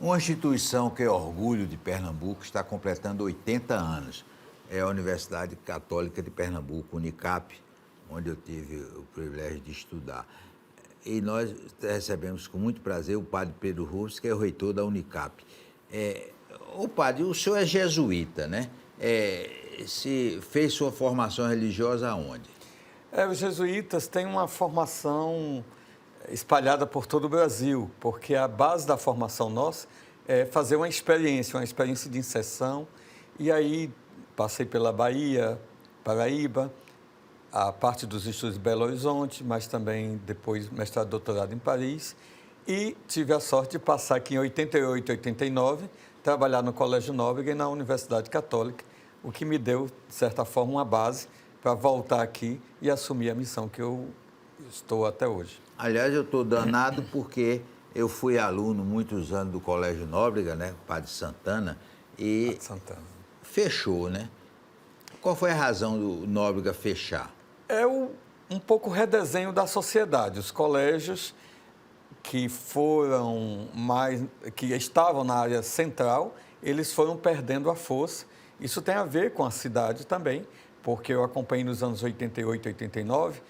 Uma instituição que é orgulho de Pernambuco está completando 80 anos. É a Universidade Católica de Pernambuco, Unicap, onde eu tive o privilégio de estudar. E nós recebemos com muito prazer o padre Pedro Rufus, que é o reitor da Unicap. Padre, o senhor é jesuíta, né? Se fez sua formação religiosa aonde? Os jesuítas têm uma formação espalhada por todo o Brasil, porque a base da formação nossa é fazer uma experiência de inserção. E aí passei pela Bahia, Paraíba, a parte dos estudos de Belo Horizonte, mas também depois mestrado e doutorado em Paris. E tive a sorte de passar aqui em 88, 89, trabalhar no Colégio Nóbrega e na Universidade Católica, o que me deu, de certa forma, uma base para voltar aqui e assumir a missão que eu estou até hoje. Aliás, eu estou danado porque eu fui aluno muitos anos do Colégio Nóbrega, né, Padre Santana, e Padre Santana. Fechou, né? Qual foi a razão do Nóbrega fechar? Um pouco redesenho da sociedade. Os colégios que estavam na área central, eles foram perdendo a força. Isso tem a ver com a cidade também, porque eu acompanhei nos anos 88, 89,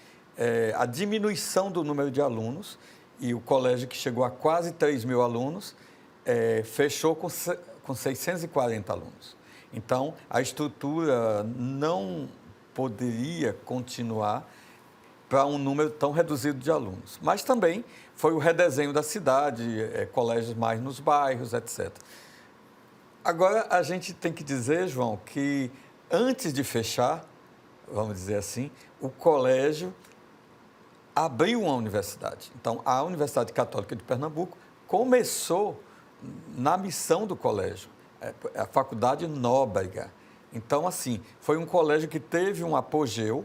a diminuição do número de alunos, e o colégio que chegou a quase 3.000 alunos, fechou com 640 alunos. Então, a estrutura não poderia continuar para um número tão reduzido de alunos. Mas também foi o redesenho da cidade, colégios mais nos bairros, etc. Agora, a gente tem que dizer, João, que antes de fechar, vamos dizer assim, o colégio abriu uma universidade. Então, a Universidade Católica de Pernambuco começou na missão do colégio, a Faculdade Nóbrega. Então, assim, foi um colégio que teve um apogeu,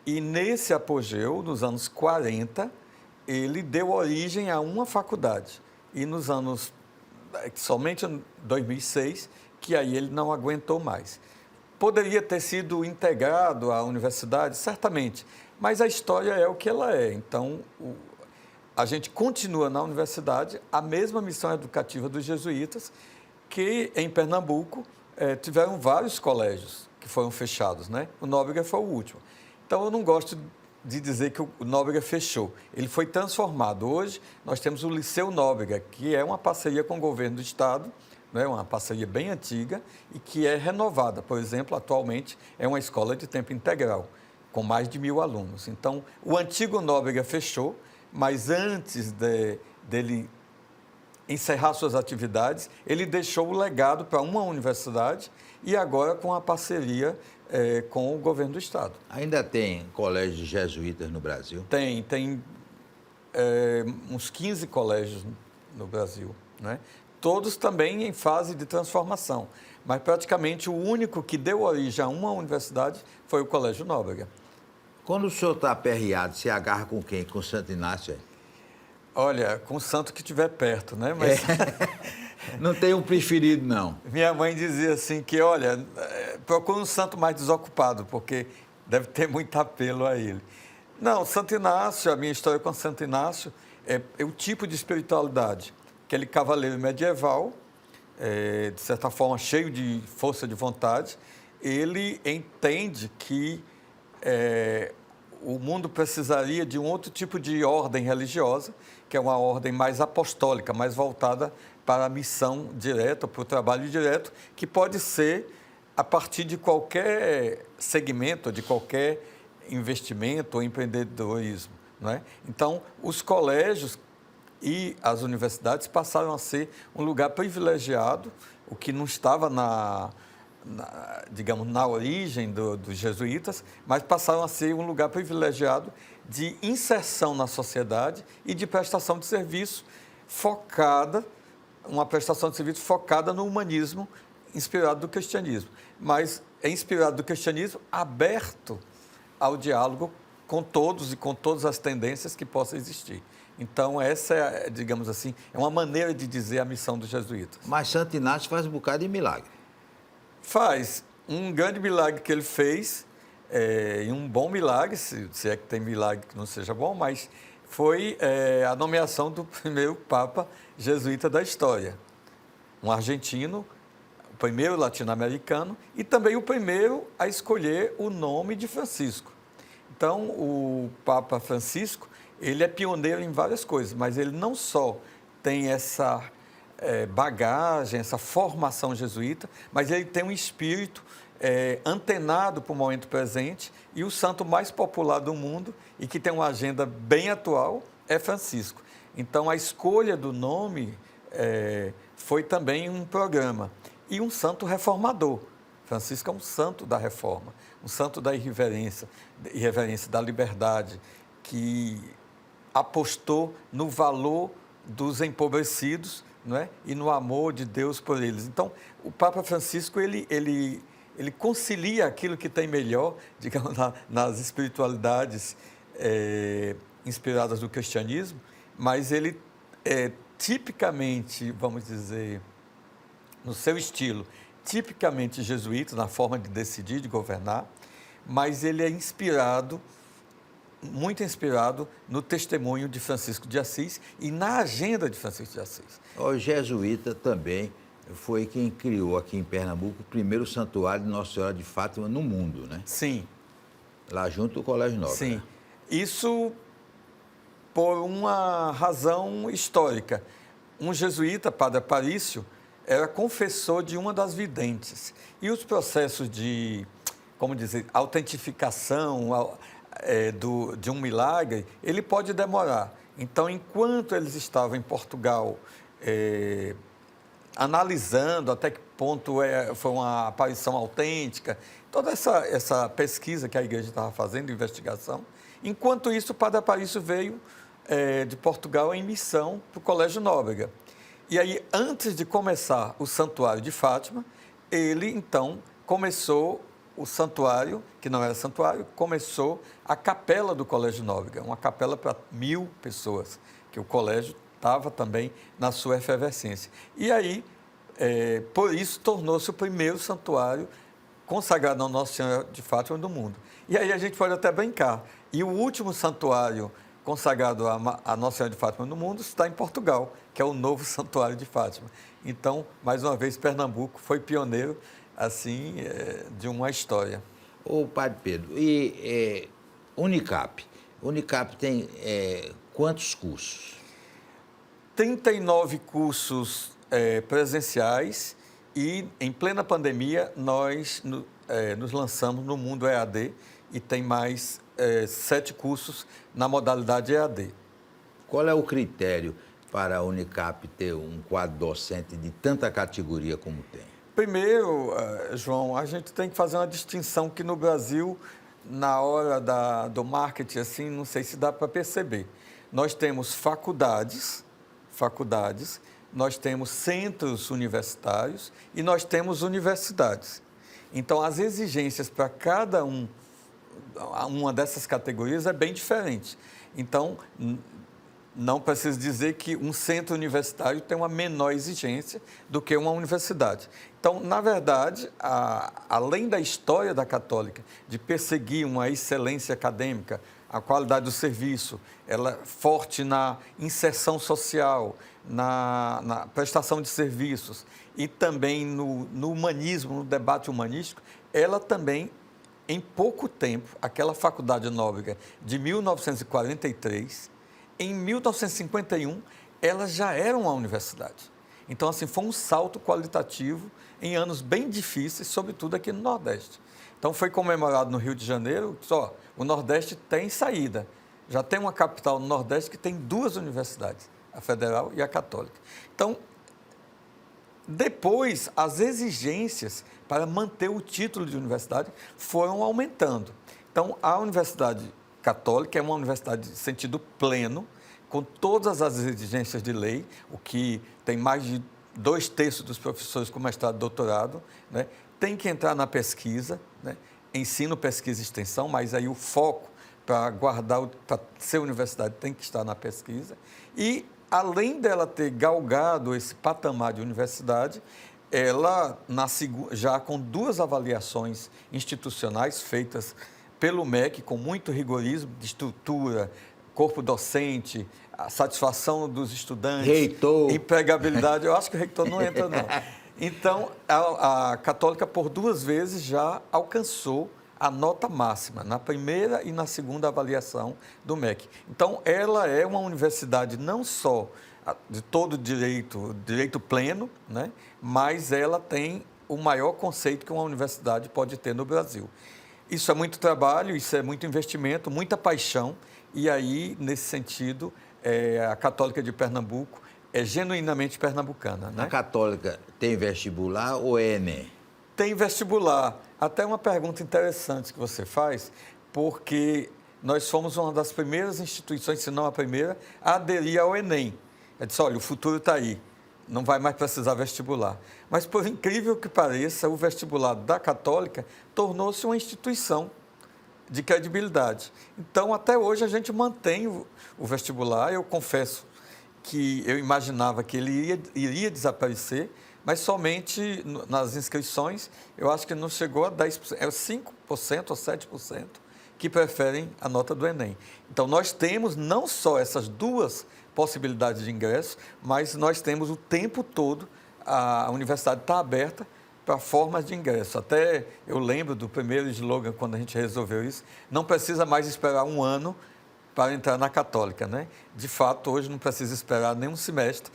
e nesse apogeu, nos anos 40, ele deu origem a uma faculdade. E nos anos, somente em 2006, que aí ele não aguentou mais. Poderia ter sido integrado à universidade? Certamente, mas a história é o que ela é. Então, a gente continua na universidade a mesma missão educativa dos jesuítas, que em Pernambuco tiveram vários colégios que foram fechados, né? O Nóbrega foi o último. Então, eu não gosto de dizer que o Nóbrega fechou. Ele foi transformado. Hoje, nós temos o Liceu Nóbrega, que é uma parceria com o governo do estado, né? Uma parceria bem antiga e que é renovada. Por exemplo, atualmente é uma escola de tempo integral, com mais de 1.000 alunos. Então, o antigo Nóbrega fechou, mas antes dele encerrar suas atividades, ele deixou o legado para uma universidade e agora com a parceria com o governo do estado. Ainda tem colégios jesuítas no Brasil? Tem uns 15 colégios no Brasil, né? Todos também em fase de transformação, mas praticamente o único que deu origem a uma universidade foi o Colégio Nóbrega. Quando o senhor está aperreado, se agarra com quem? Com Santo Inácio? Olha, com o santo que estiver perto, né? Mas não tem um preferido, não. Minha mãe dizia assim que, olha, procura um santo mais desocupado, porque deve ter muito apelo a ele. Não, Santo Inácio, a minha história com Santo Inácio é o tipo de espiritualidade. Aquele cavaleiro medieval, de certa forma cheio de força de vontade, ele entende que o mundo precisaria de um outro tipo de ordem religiosa, que é uma ordem mais apostólica, mais voltada para a missão direta, para o trabalho direto, que pode ser a partir de qualquer segmento, de qualquer investimento ou empreendedorismo, não é? Então, os colégios e as universidades passaram a ser um lugar privilegiado, o que não estava digamos, na origem dos jesuítas, mas passaram a ser um lugar privilegiado de inserção na sociedade e de prestação de serviço uma prestação de serviço focada no humanismo, inspirado do cristianismo, mas é inspirado do cristianismo aberto ao diálogo com todos e com todas as tendências que possam existir. Então, essa é, digamos assim, é uma maneira de dizer a missão dos jesuítas. Mas Santo Inácio faz um bocado de milagre. Faz. Um grande milagre que ele fez, e um bom milagre, se é que tem milagre que não seja bom, mas foi a nomeação do primeiro Papa jesuíta da história. um argentino, o primeiro latino-americano e também o primeiro a escolher o nome de Francisco. Então, o Papa Francisco, ele é pioneiro em várias coisas, mas ele não só tem essa bagagem, essa formação jesuíta, mas ele tem um espírito antenado para o momento presente, e o santo mais popular do mundo e que tem uma agenda bem atual é Francisco. Então, a escolha do nome foi também um programa. E um santo reformador. Francisco é um santo da reforma, um santo da irreverência da liberdade, que apostou no valor dos empobrecidos, não é? E no amor de Deus por eles. Então, o Papa Francisco, ele concilia aquilo que tem melhor, digamos, nas espiritualidades inspiradas do cristianismo, mas ele tipicamente, vamos dizer, no seu estilo, tipicamente jesuíta, na forma de decidir, de governar, mas ele é inspirado, muito inspirado no testemunho de Francisco de Assis e na agenda de Francisco de Assis. O jesuíta também foi quem criou aqui em Pernambuco o primeiro santuário de Nossa Senhora de Fátima no mundo, né? Sim. Lá junto do Colégio Nobre. Sim. Né? Isso por uma razão histórica. Um jesuíta, Padre Aparício, era confessor de uma das videntes. E os processos de, como dizer, autentificação de um milagre, ele pode demorar. Então, enquanto eles estavam em Portugal, analisando até que ponto foi uma aparição autêntica, toda essa pesquisa que a igreja estava fazendo, investigação, enquanto isso, o Padre Aparício veio de Portugal em missão para o Colégio Nóbrega. E aí, antes de começar o Santuário de Fátima, ele, então, começou o santuário, que não era santuário, começou a capela do Colégio Nóbrega, uma capela para 1000 pessoas, que o colégio estava também na sua efervescência. E aí, por isso, tornou-se o primeiro santuário consagrado a Nossa Senhora de Fátima do mundo. E aí a gente pode até brincar. E o último santuário consagrado a Nossa Senhora de Fátima no mundo está em Portugal, que é o novo Santuário de Fátima. Então, mais uma vez, Pernambuco foi pioneiro, assim, de uma história. Ô, Padre Pedro, e Unicap? Unicap tem quantos cursos? 39 cursos presenciais e, em plena pandemia, nós nos lançamos no mundo EAD e tem mais 7 cursos na modalidade EAD. Qual é o critério para a Unicap ter um quadro docente de tanta categoria como tem? Primeiro, João, a gente tem que fazer uma distinção que no Brasil, na hora do marketing, assim, não sei se dá para perceber. Nós temos faculdades, nós temos centros universitários e nós temos universidades. Então, as exigências para cada uma dessas categorias é bem diferente. Então, não preciso dizer que um centro universitário tem uma menor exigência do que uma universidade. Então, na verdade, além da história da Católica, de perseguir uma excelência acadêmica, a qualidade do serviço, ela é forte na inserção social, na prestação de serviços e também no humanismo, no debate humanístico, ela também, em pouco tempo, aquela faculdade Nóbrega de 1943, em 1951, ela já era uma universidade. Então, assim, foi um salto qualitativo em anos bem difíceis, sobretudo aqui no Nordeste. Então, foi comemorado no Rio de Janeiro, só, o Nordeste tem saída. Já tem uma capital no Nordeste que tem 2 universidades, a Federal e a Católica. Então, depois, as exigências para manter o título de universidade foram aumentando. Então, a Universidade Católica é uma universidade de sentido pleno, com todas as exigências de lei, o que tem mais de 2/3 dos professores com mestrado e doutorado, né? Tem que entrar na pesquisa, né? Ensino, pesquisa e extensão, mas aí o foco para ser universidade tem que estar na pesquisa. E, além dela ter galgado esse patamar de universidade, ela, já com 2 avaliações institucionais feitas pelo MEC, com muito rigorismo de estrutura, corpo docente, a satisfação dos estudantes, Reitor. empregabilidade. Eu acho que o reitor não entra, não. Então, a Católica, por 2 vezes, já alcançou a nota máxima, na primeira e na segunda avaliação do MEC. Então, ela é uma universidade não só de todo direito pleno, né? Mas ela tem o maior conceito que uma universidade pode ter no Brasil. Isso é muito trabalho, isso é muito investimento, muita paixão, e aí, nesse sentido, a Católica de Pernambuco é genuinamente pernambucana. Né? A Católica tem vestibular ou é Enem? Tem vestibular. Até uma pergunta interessante que você faz, porque nós fomos uma das primeiras instituições, se não a primeira, a aderir ao Enem. Eu disse, olha, o futuro está aí, não vai mais precisar vestibular. Mas, por incrível que pareça, o vestibular da Católica tornou-se uma instituição de credibilidade. Então, até hoje, a gente mantém o vestibular. Eu confesso que eu imaginava que ele iria desaparecer, mas somente nas inscrições, eu acho que não chegou a 10%, é 5% ou 7% que preferem a nota do Enem. Então, nós temos não só essas 2 possibilidades de ingresso, mas nós temos o tempo todo, a universidade está aberta para formas de ingresso. Até eu lembro do primeiro slogan, quando a gente resolveu isso, não precisa mais esperar 1 ano para entrar na Católica, né? De fato, hoje não precisa esperar nenhum semestre,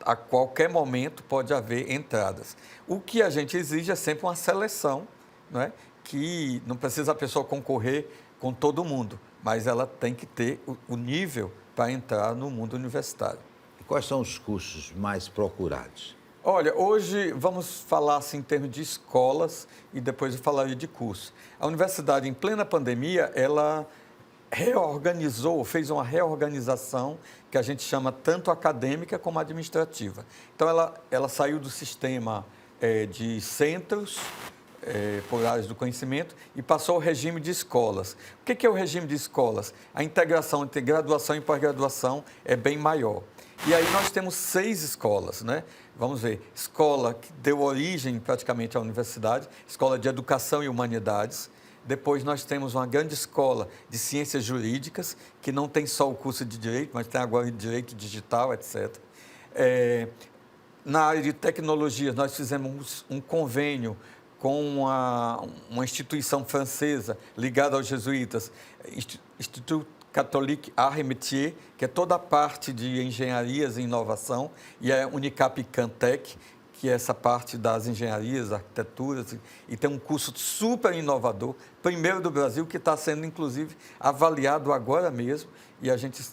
a qualquer momento pode haver entradas. O que a gente exige é sempre uma seleção, né? Que não precisa a pessoa concorrer com todo mundo, mas ela tem que ter o nível para entrar no mundo universitário. E quais são os cursos mais procurados? Olha, hoje vamos falar assim, em termos de escolas e depois eu falaria de curso. A universidade, em plena pandemia, ela fez uma reorganização que a gente chama tanto acadêmica como administrativa. Então, ela saiu do sistema de centros por áreas do conhecimento e passou ao regime de escolas. O que é o regime de escolas? A integração entre graduação e pós-graduação é bem maior. E aí nós temos 6 escolas, né? Vamos ver, escola que deu origem praticamente à universidade, escola de educação e humanidades. Depois nós temos uma grande escola de ciências jurídicas, que não tem só o curso de direito, mas tem agora direito digital, etc. Na área de tecnologias, nós fizemos um convênio com uma instituição francesa ligada aos jesuítas, Institut Catholique Arts et Métiers, que é toda a parte de engenharias e inovação, e a Unicap Cantec, que é essa parte das engenharias, arquiteturas, e tem um curso super inovador, primeiro do Brasil, que está sendo, inclusive, avaliado agora mesmo, e a gente,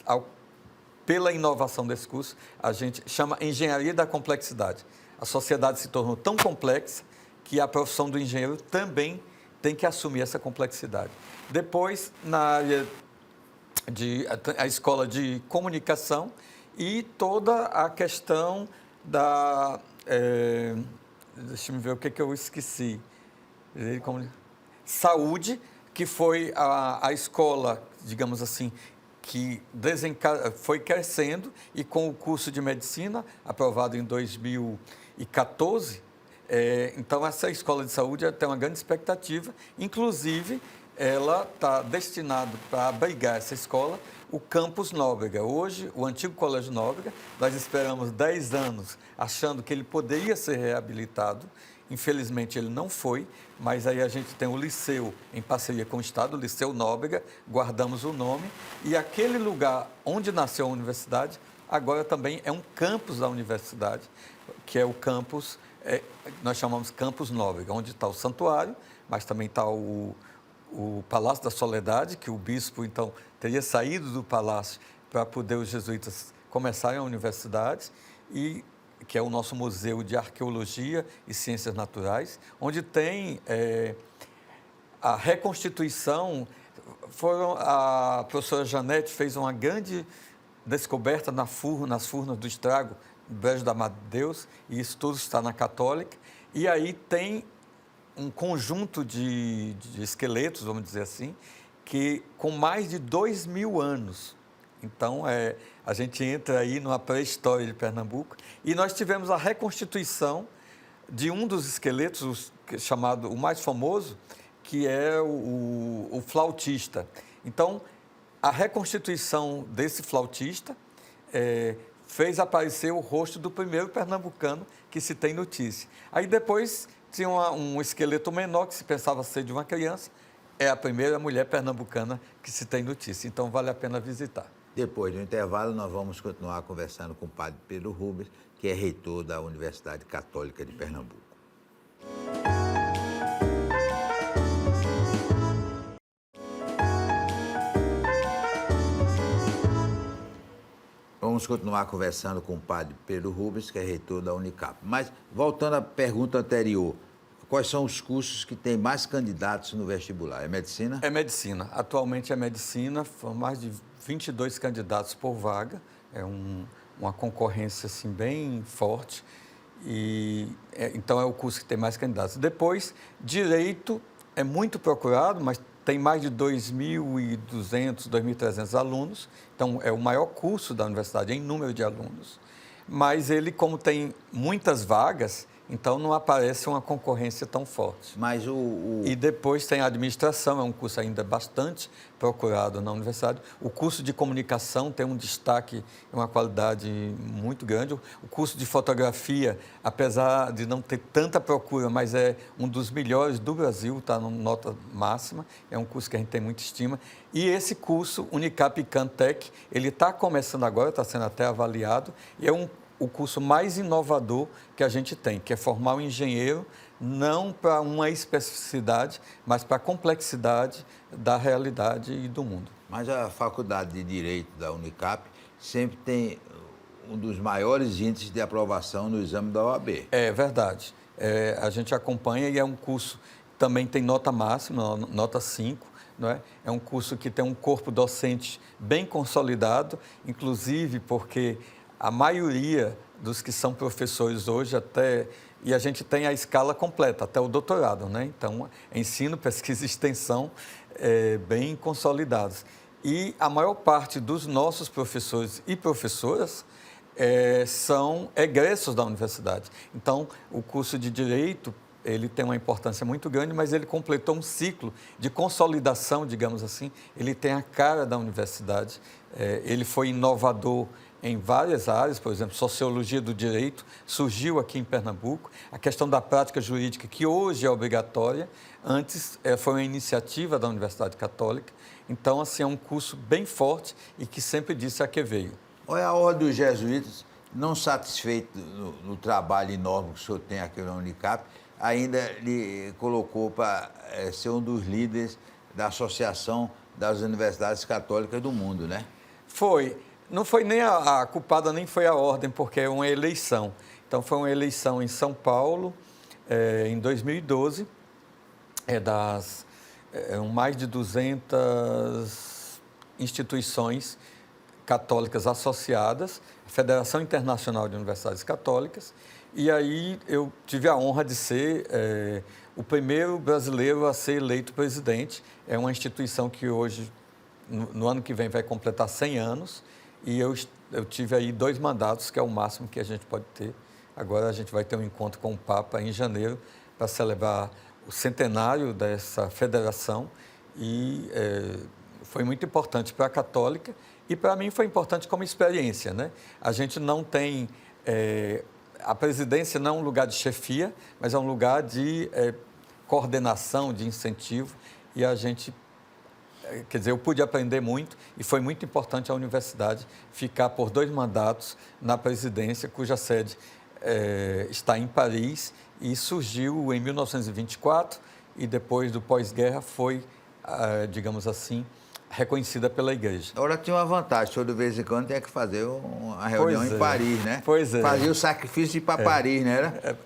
pela inovação desse curso, a gente chama Engenharia da Complexidade. A sociedade se tornou tão complexa que a profissão do engenheiro também tem que assumir essa complexidade. Depois, na área a escola de comunicação e toda a questão da... deixa eu ver o que eu esqueci. Saúde, que foi a escola, digamos assim, que foi crescendo e com o curso de medicina, aprovado em 2014, então essa escola de saúde tem uma grande expectativa, inclusive ela está destinada para abrigar essa escola, o Campus Nóbrega. Hoje, o antigo Colégio Nóbrega, nós esperamos 10 anos achando que ele poderia ser reabilitado. Infelizmente, ele não foi, mas aí a gente tem o liceu em parceria com o Estado, o Liceu Nóbrega, guardamos o nome, e aquele lugar onde nasceu a universidade, agora também é um campus da universidade, que é o campus, nós chamamos Campus Nóbrega, onde está o santuário, mas também está o Palácio da Soledade, que o bispo, então, teria saído do palácio para poder os jesuítas começarem a universidade, e que é o nosso Museu de Arqueologia e Ciências Naturais, onde tem a reconstituição. A professora Janete fez uma grande descoberta nas Furnas do Estrago, no Brejo da Madre Deus, e isso tudo está na Católica, e aí tem um conjunto de esqueletos, vamos dizer assim, que com mais de 2.000 anos. Então, a gente entra aí numa pré-história de Pernambuco. E nós tivemos a reconstituição de um dos esqueletos, o mais famoso, que é o flautista. Então, a reconstituição desse flautista fez aparecer o rosto do primeiro pernambucano que se tem notícia. Aí depois tinha um esqueleto menor que se pensava ser de uma criança. É a primeira mulher pernambucana que se tem notícia, então vale a pena visitar. Depois do intervalo, nós vamos continuar conversando com o padre Pedro Rubens, que é reitor da Universidade Católica de Pernambuco. Vamos continuar conversando com o padre Pedro Rubens, que é reitor da Unicap. Mas, voltando à pergunta anterior, quais são os cursos que têm mais candidatos no vestibular? É medicina? É medicina. Atualmente é medicina, foram mais de 22 candidatos por vaga. É uma concorrência assim, bem forte. Então é o curso que tem mais candidatos. Depois, direito é muito procurado, mas tem mais de 2.200, 2.300 alunos. Então é o maior curso da universidade em número de alunos. Mas ele, como tem muitas vagas, então não aparece uma concorrência tão forte. Mas E depois tem a administração, é um curso ainda bastante procurado na universidade. O curso de comunicação tem um destaque e uma qualidade muito grande. O curso de fotografia, apesar de não ter tanta procura, mas é um dos melhores do Brasil, está na nota máxima. É um curso que a gente tem muita estima. E esse curso, Unicap Cantec, ele está começando agora, está sendo até avaliado, e é o curso mais inovador que a gente tem, que é formar um engenheiro não para uma especificidade, mas para a complexidade da realidade e do mundo. Mas a Faculdade de Direito da Unicap sempre tem um dos maiores índices de aprovação no exame da OAB. É verdade. A gente acompanha e é um curso que também tem nota máxima, nota 5. Não é? É um curso que tem um corpo docente bem consolidado, inclusive porque a maioria dos que são professores hoje e a gente tem a escala completa, até o doutorado, né? Então, ensino, pesquisa e extensão bem consolidados. E a maior parte dos nossos professores e professoras são egressos da universidade. Então, o curso de Direito, ele tem uma importância muito grande, mas ele completou um ciclo de consolidação, digamos assim. Ele tem a cara da universidade, ele foi inovador em várias áreas, por exemplo, Sociologia do Direito, surgiu aqui em Pernambuco. A questão da prática jurídica, que hoje é obrigatória, antes foi uma iniciativa da Universidade Católica. Então, assim, é um curso bem forte e que sempre disse a que veio. Olha, a Ordem dos Jesuítas, não satisfeito no trabalho enorme que o senhor tem aqui na Unicap, ainda lhe colocou para ser um dos líderes da Associação das Universidades Católicas do Mundo, né? Foi. Não foi nem a culpada, nem foi a ordem, porque é uma eleição. Então, foi uma eleição em São Paulo, em 2012, mais de 200 instituições católicas associadas, a Federação Internacional de Universidades Católicas, e aí eu tive a honra de ser o primeiro brasileiro a ser eleito presidente. É uma instituição que hoje, no ano que vem, vai completar 100 anos, e eu tive aí 2 mandatos, que é o máximo que a gente pode ter. Agora a gente vai ter um encontro com o Papa em janeiro para celebrar o centenário dessa federação e foi muito importante para a Católica e para mim foi importante como experiência, né? A gente não tem... a presidência não é um lugar de chefia, mas é um lugar de coordenação, de incentivo, e a gente... Quer dizer, eu pude aprender muito e foi muito importante a universidade ficar por 2 mandatos na presidência, cuja sede está em Paris e surgiu em 1924 e depois do pós-guerra foi, digamos assim, reconhecida pela Igreja. Agora tinha uma vantagem, o senhor de vez em quando tinha que fazer uma reunião em Paris, né? Pois é. Fazia o sacrifício de ir para Paris, né?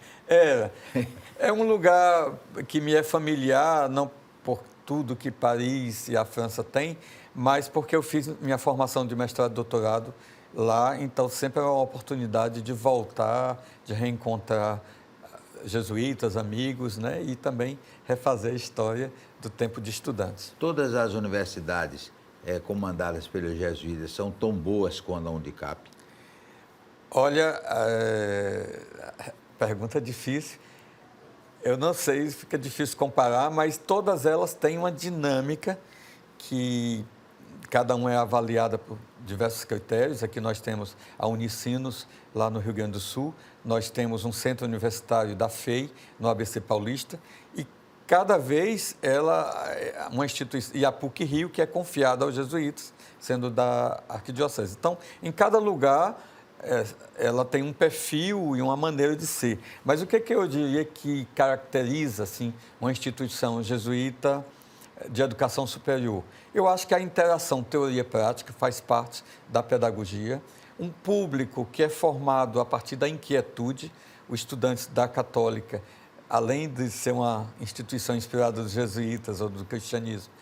É um lugar que me é familiar, não por tudo que Paris e a França têm, mas porque eu fiz minha formação de mestrado e doutorado lá, então sempre é uma oportunidade de voltar, de reencontrar jesuítas, amigos, né? E também refazer a história do tempo de estudantes. Todas as universidades comandadas pelos jesuítas são tão boas quanto a Unicap? Olha, pergunta difícil. Eu não sei, fica difícil comparar, mas todas elas têm uma dinâmica que cada uma é avaliada por diversos critérios. Aqui nós temos a Unicinos, lá no Rio Grande do Sul, nós temos um centro universitário da FEI, no ABC Paulista, e cada vez uma instituição, e a PUC-Rio, que é confiada aos jesuítas, sendo da arquidiocese. Então, em cada lugar, ela tem um perfil e uma maneira de ser. Mas o que eu diria que caracteriza assim, uma instituição jesuíta de educação superior? Eu acho que a interação teoria-prática faz parte da pedagogia, um público que é formado a partir da inquietude. Os estudantes da Católica, além de ser uma instituição inspirada dos jesuítas ou do cristianismo,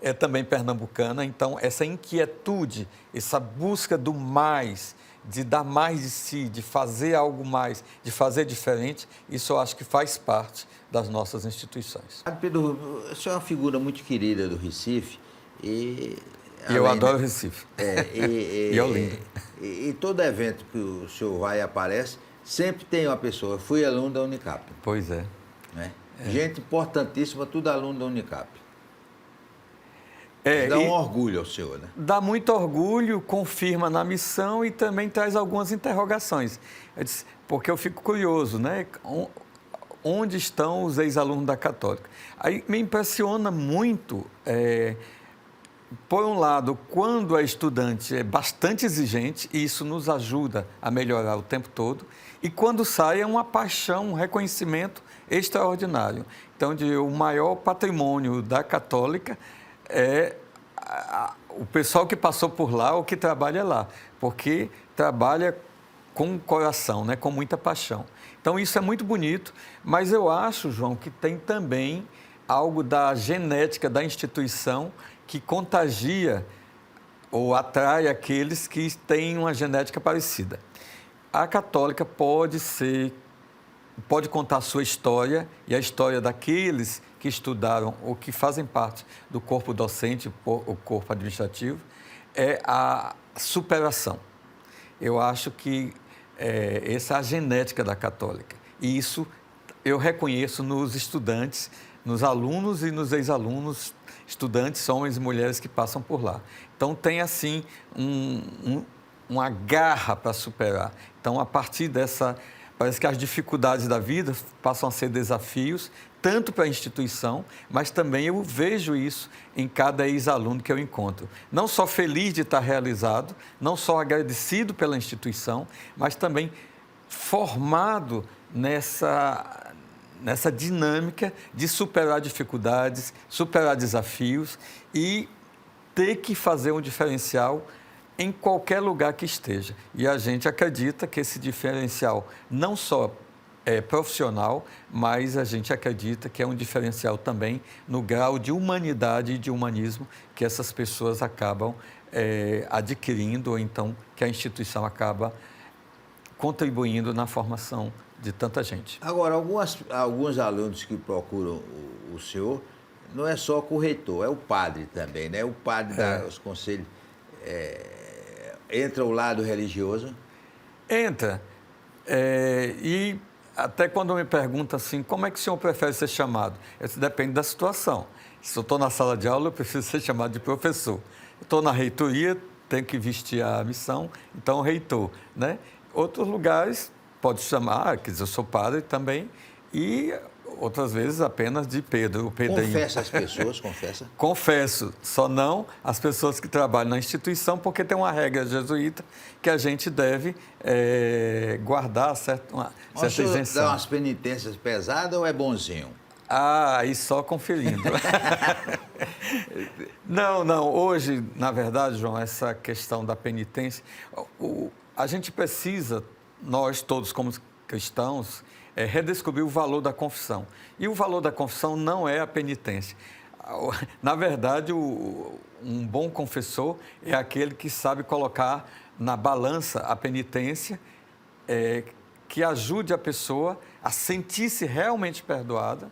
é também pernambucana. Então, essa inquietude, essa busca do mais, de dar mais de si, de fazer algo mais, de fazer diferente, isso eu acho que faz parte das nossas instituições. Pedro, o senhor é uma figura muito querida do Recife e eu adoro Recife. E é lindo. E todo evento que o senhor vai e aparece, sempre tem uma pessoa. Fui aluno da Unicap. Pois é. Né? Gente importantíssima, tudo aluno da Unicap. Dá um orgulho ao senhor, né? Dá muito orgulho, confirma na missão e também traz algumas interrogações. Porque eu fico curioso, né? Onde estão os ex-alunos da Católica? Aí me impressiona muito, por um lado, quando a estudante é bastante exigente, e isso nos ajuda a melhorar o tempo todo, e quando sai é uma paixão, um reconhecimento extraordinário. Então, o maior patrimônio da Católica é o pessoal que passou por lá ou que trabalha lá, porque trabalha com coração, né, com muita paixão. Então, isso é muito bonito, mas eu acho, João, que tem também algo da genética da instituição que contagia ou atrai aqueles que têm uma genética parecida. A Católica pode contar a sua história e a história daqueles que estudaram ou que fazem parte do corpo docente, o corpo administrativo, é a superação. Eu acho que essa é a genética da Católica. E isso eu reconheço nos estudantes, nos alunos e nos ex-alunos, estudantes, homens e mulheres que passam por lá. Então, tem, assim, uma garra para superar. Então, a partir dessa... Parece que as dificuldades da vida passam a ser desafios, tanto para a instituição, mas também eu vejo isso em cada ex-aluno que eu encontro. Não só feliz de estar realizado, não só agradecido pela instituição, mas também formado nessa dinâmica de superar dificuldades, superar desafios e ter que fazer um diferencial em qualquer lugar que esteja. E a gente acredita que esse diferencial não só é profissional, mas a gente acredita que é um diferencial também no grau de humanidade e de humanismo que essas pessoas acabam adquirindo, ou então que a instituição acaba contribuindo na formação de tanta gente. Agora, alguns alunos que procuram o senhor, não é só com o reitor, é o padre também, né? O padre dá os conselhos... Entra o lado religioso? Entra. E até quando me perguntam assim, como é que o senhor prefere ser chamado? Isso depende da situação. Se eu estou na sala de aula, eu preciso ser chamado de professor. Estou na reitoria, tenho que vestir a missão, então reitor, né? Outros lugares pode chamar, quer dizer, eu sou padre também, e outras vezes apenas de Pedro, o Pedrinho. Confessa as pessoas, confessa? Confesso, só não as pessoas que trabalham na instituição, porque tem uma regra jesuíta que a gente deve guardar uma certa isenção. Dá umas penitências pesadas ou é bonzinho? Aí só conferindo. Não, hoje, na verdade, João, essa questão da penitência, a gente precisa, nós todos como cristãos, redescobrir o valor da confissão. E o valor da confissão não é a penitência. Na verdade, um bom confessor é aquele que sabe colocar na balança a penitência, que ajude a pessoa a sentir-se realmente perdoada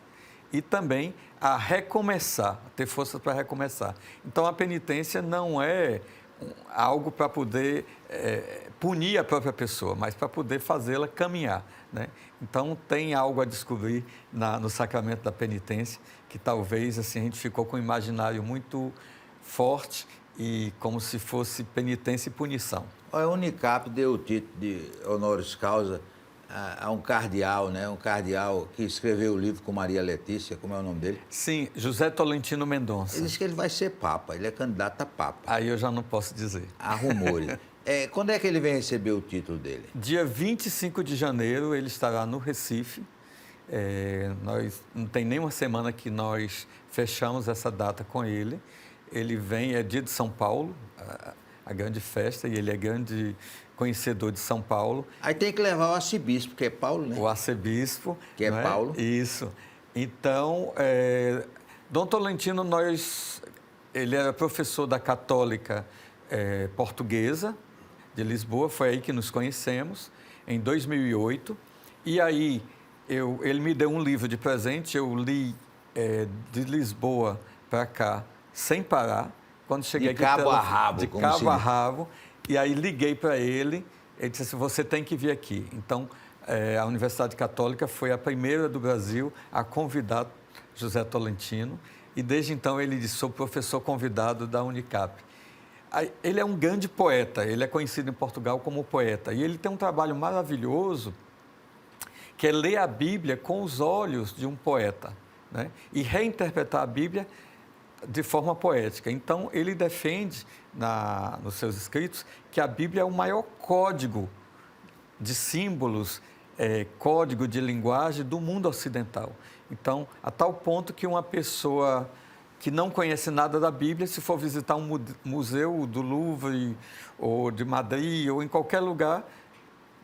e também a recomeçar, a ter força para recomeçar. Então, a penitência não é algo para poder punir a própria pessoa, mas para poder fazê-la caminhar, né? Então, tem algo a descobrir no sacramento da penitência, que talvez assim, a gente ficou com um imaginário muito forte e como se fosse penitência e punição. A Unicap deu o título de honoris causa a um cardeal, né? Um cardeal que escreveu o livro com Maria Letícia, como é o nome dele? Sim, José Tolentino Mendonça. Ele diz que ele vai ser papa, ele é candidato a papa. Aí eu já não posso dizer. Há rumores. Quando é que ele vem receber o título dele? Dia 25 de janeiro ele estará no Recife. Nós não tem nem uma semana que nós fechamos essa data com ele. Ele vem, é dia de São Paulo, a grande festa, e ele é grande conhecedor de São Paulo. Aí tem que levar o arcebispo, que é Paulo, né? O arcebispo. Que é Paulo. Isso. Então, Dom Tolentino, ele era professor da Católica Portuguesa de Lisboa, foi aí que nos conhecemos, em 2008. E aí, ele me deu um livro de presente, eu li de Lisboa para cá, sem parar. Quando cheguei aqui, de cabo a rabo. De cabo a rabo. E aí liguei para ele, ele disse assim, você tem que vir aqui. Então, a Universidade Católica foi a primeira do Brasil a convidar José Tolentino. E desde então ele disse, sou professor convidado da Unicap. Ele é um grande poeta, ele é conhecido em Portugal como poeta. E ele tem um trabalho maravilhoso, que é ler a Bíblia com os olhos de um poeta, né? E reinterpretar a Bíblia de forma poética. Então, ele defende nos seus escritos que a Bíblia é o maior código de símbolos, código de linguagem do mundo ocidental. Então, a tal ponto que uma pessoa que não conhece nada da Bíblia, se for visitar um museu do Louvre, ou de Madrid, ou em qualquer lugar,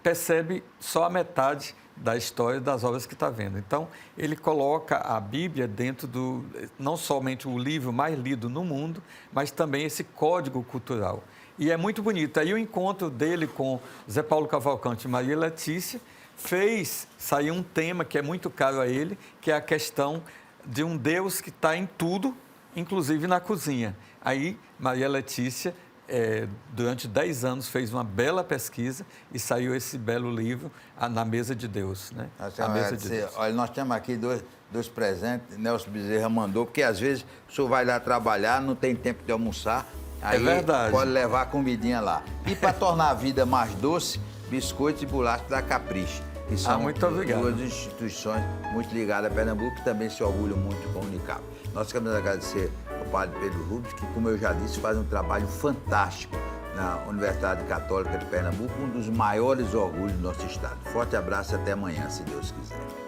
percebe só a metade da história das obras que está vendo. Então, ele coloca a Bíblia dentro não somente o livro mais lido no mundo, mas também esse código cultural. E é muito bonito. Aí o encontro dele com Zé Paulo Cavalcante e Maria Letícia saiu um tema que é muito caro a ele, que é a questão de um Deus que está em tudo, inclusive na cozinha. Aí, Maria Letícia, durante 10 anos, fez uma bela pesquisa e saiu esse belo livro, Na Mesa de Deus. Né? A Mesa de Deus. Olha, nós temos aqui dois presentes, Nelson Bezerra mandou, porque às vezes o senhor vai lá trabalhar, não tem tempo de almoçar, aí verdade. Pode levar a comidinha lá. E para tornar a vida mais doce, biscoitos e bolachas da Capricho, que são muito obrigado. Duas instituições muito ligadas a Pernambuco, que também se orgulham muito com o Unicap. Nós queremos agradecer ao padre Pedro Rubens, que, como eu já disse, faz um trabalho fantástico na Universidade Católica de Pernambuco, um dos maiores orgulhos do nosso estado. Forte abraço e até amanhã, se Deus quiser.